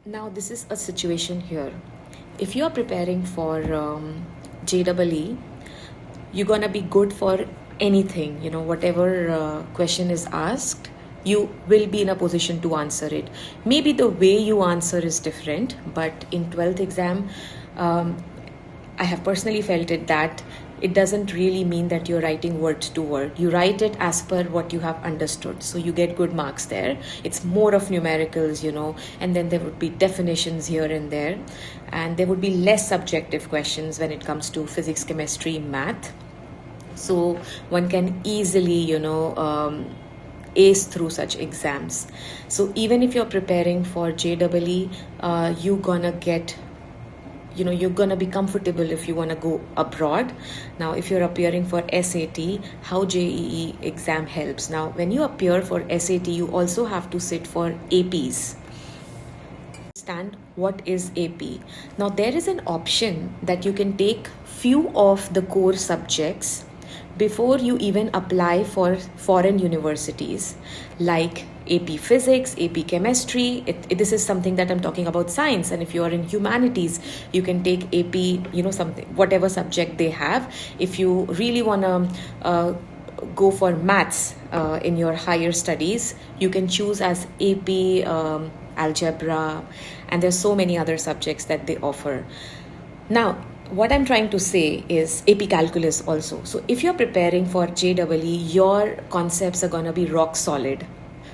Now, this is a situation here. If you are preparing for JEE, you're gonna be good for anything. Whatever question is asked, you will be in a position to answer it. Maybe the way you answer is different, but in 12th exam, um, I have personally felt it that it doesn't really mean that you're writing word to word. You write it as per what you have understood. So you get good marks there. It's more of numericals, and then there would be definitions here and there. And there would be less subjective questions when it comes to physics, chemistry, math. So one can easily, ace through such exams. So even if you're preparing for JEE, you're gonna get you're going to be comfortable if you want to go abroad. Now, if you're appearing for SAT, how JEE exam helps. Now, when you appear for SAT, you also have to sit for APs. Understand what is AP. Now, there is an option that you can take few of the core subjects before you even apply for foreign universities like AP Physics, AP Chemistry. This is something that I'm talking about science. And if you are in humanities, you can take AP, something, whatever subject they have. If you really want to go for maths in your higher studies, you can choose as AP algebra, and there's so many other subjects that they offer. Now, what I'm trying to say is AP calculus also. So if you're preparing for JEE, your concepts are going to be rock solid.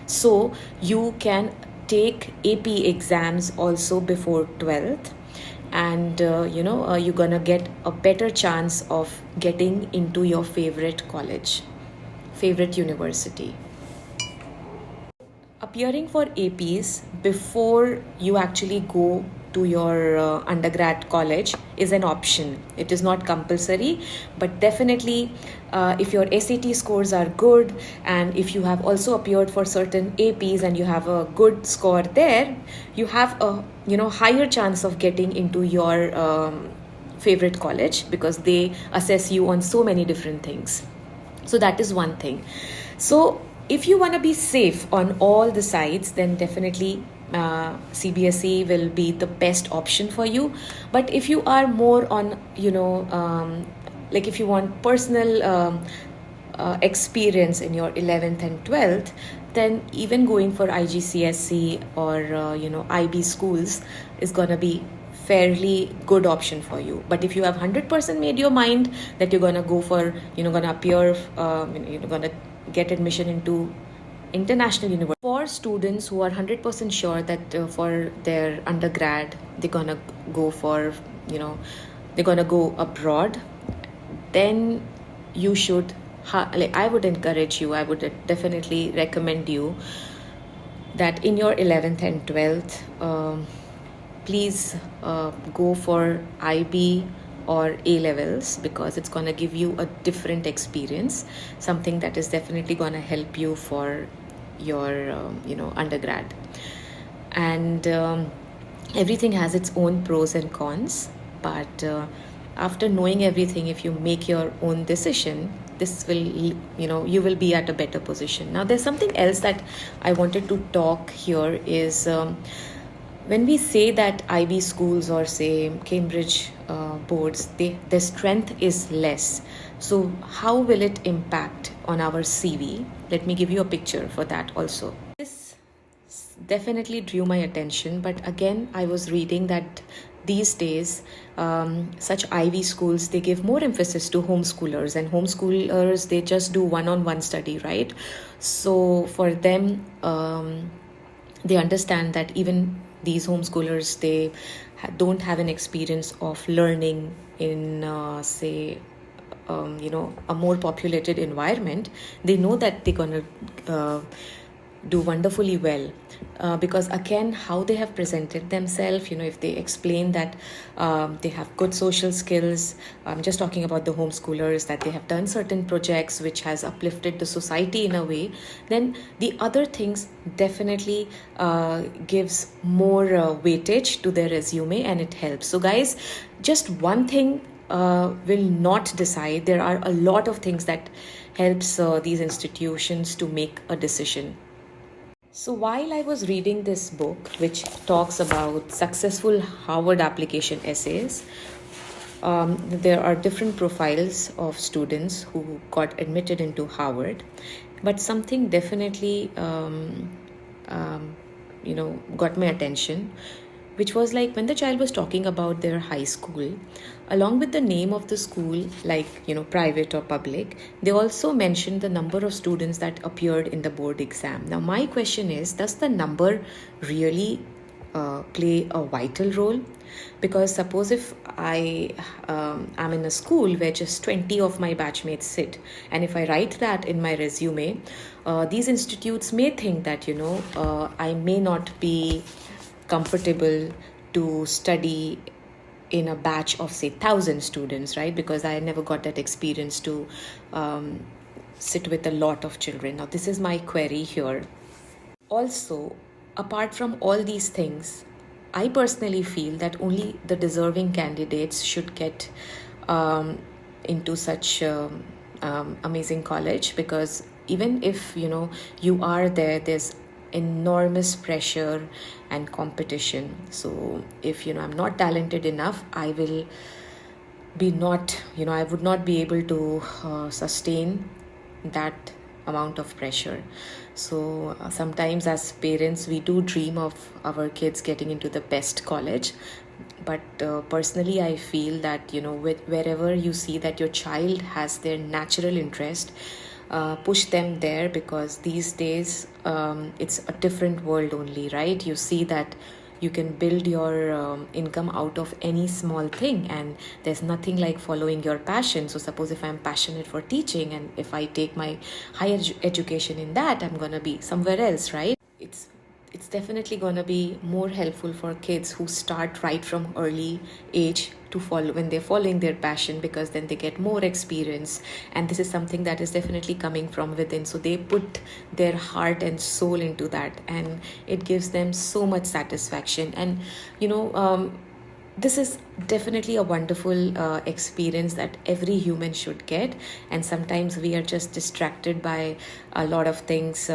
So you can take AP exams also before 12th, and you're going to get a better chance of getting into your favorite college, favorite university. Appearing for APs before you actually go to your undergrad college is an option. It is not compulsory, but definitely if your SAT scores are good, and if you have also appeared for certain APs and you have a good score there, you have a higher chance of getting into your favorite college, because they assess you on so many different things. So that is one thing. So if you want to be safe on all the sides, then definitely CBSE will be the best option for you. But if you are more on, like if you want personal experience in your 11th and 12th, then even going for IGCSE or, IB schools is going to be fairly good option for you. But if you have 100% made your mind that you're going to go for, going to appear, you're going to get admission into international university, for students who are 100% sure that for their undergrad they're going to go for, they're going to go abroad, then you should I would encourage you, I would definitely recommend you that in your 11th and 12th, please go for IB or A levels, because it's going to give you a different experience, something that is definitely going to help you for your undergrad. And everything has its own pros and cons, but after knowing everything, if you make your own decision, this will, you will be at a better position. Now, there's something else that I wanted to talk here is when we say that IB schools or say Cambridge boards, their strength is less. So how will it impact on our CV? Let me give you a picture for that also. This definitely drew my attention, but again, I was reading that these days such Ivy schools, they give more emphasis to homeschoolers, and homeschoolers, they just do one-on-one study, right? So for them, they understand that even these homeschoolers, they don't have an experience of learning in say a more populated environment. They know that they're going to do wonderfully well, because again, how they have presented themselves, if they explain that they have good social skills, I'm just talking about the homeschoolers, that they have done certain projects which has uplifted the society in a way, then the other things definitely gives more weightage to their resume, and it helps. So guys, just one thing will not decide. There are a lot of things that helps these institutions to make a decision. So while I was reading this book, which talks about successful Harvard application essays, there are different profiles of students who got admitted into Harvard, but something definitely, got my attention, which was like when the child was talking about their high school, along with the name of the school, like, private or public, they also mentioned the number of students that appeared in the board exam. Now, my question is, does the number really play a vital role? Because suppose if I am in a school where just 20 of my batchmates sit, and if I write that in my resume, these institutes may think that, I may not be comfortable to study in a batch of say 1,000 students, right? Because I never got that experience to sit with a lot of children. Now, this is my query here. Also, apart from all these things, I personally feel that only the deserving candidates should get into such amazing college, because even if you are there, there's enormous pressure and competition. So if I'm not talented enough, I will be not I would not be able to sustain that amount of pressure. So sometimes as parents, we do dream of our kids getting into the best college, but personally I feel that wherever you see that your child has their natural interest, push them there, because these days it's a different world only, right? You see that you can build your income out of any small thing, and there's nothing like following your passion. So suppose if I'm passionate for teaching, and if I take my higher education in that, I'm going to be somewhere else, right? It's definitely going to be more helpful for kids who start right from early age to follow when they're following their passion, because then they get more experience, and this is something that is definitely coming from within. So they put their heart and soul into that, and it gives them so much satisfaction. And this is definitely a wonderful experience that every human should get. And sometimes we are just distracted by a lot of things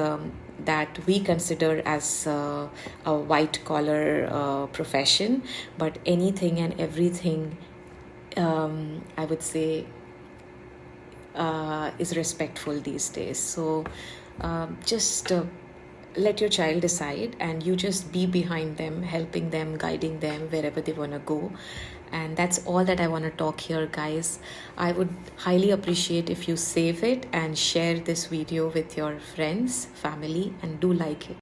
that we consider as a white collar profession, but anything and everything, I would say, is respectful these days. So just let your child decide, and you just be behind them, helping them, guiding them wherever they want to go. And that's all that I want to talk here, guys. I would highly appreciate if you save it and share this video with your friends, family, and do like it.